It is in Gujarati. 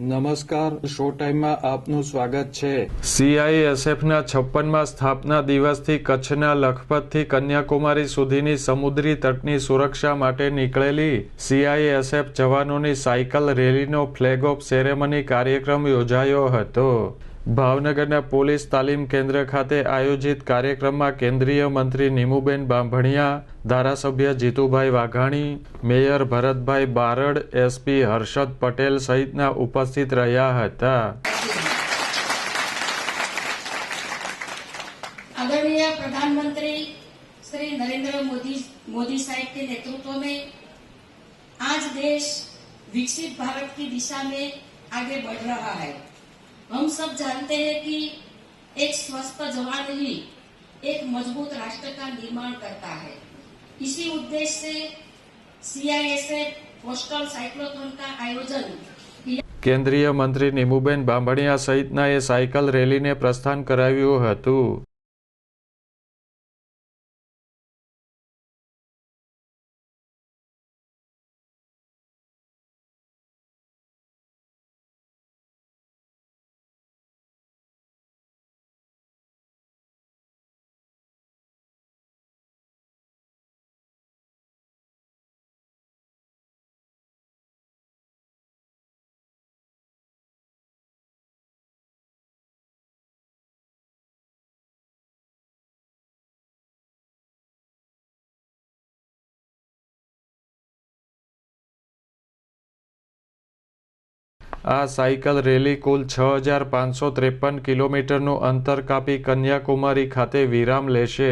નમસ્કાર, શો ટાઈમમાં આપનું સ્વાગત છે। સીઆઈએસએફના 56મા સ્થાપના દિવસથી કચ્છના લખપતથી કન્યાકુમારી સુધીની સમુદ્રી તટની સુરક્ષા માટે નીકળેલી સીઆઈએસએફ જવાનોની સાયકલ રેલીનો ફ્લેગ ઓફ સેરેમની કાર્યક્રમ યોજાયો હતો। ભાવનગરના પોલીસ તાલીમ કેન્દ્ર ખાતે આયોજિત કાર્યક્રમમાં કેન્દ્રીય મંત્રી નીમુબેન બાંભણિયા, ધારાસભ્ય જીતુભાઈ વાઘાણી, મેયર ભરતભાઈ બારડ, એસપી હર્ષદ પટેલ સહિતના ઉપસ્થિત રહ્યા હતા। आदरणीय प्रधानमंत्री श्री नरेंद्र मोदी साहब के नेतृत्व में आज देश विकसित भारत की दिशा में आगे बढ़ रहा है। हम सब जानते हैं कि एक स्वस्थ जवान ही एक मजबूत राष्ट्र का निर्माण करता है। इसी उद्देश्य से सीआईएसएफ कोस्टल साइक्लोथॉन का आयोजन કેન્દ્રીય મંત્રી નીમુબેન બાંભણિયા સહિતનાએ સાયકલ રેલીને પ્રસ્થાન કરાવ્યું હતું। આ સાયકલ રેલી કુલ 6553 કિલોમીટરનું અંતર કાપી કન્યાકુમારી ખાતે વિરામ લેશે।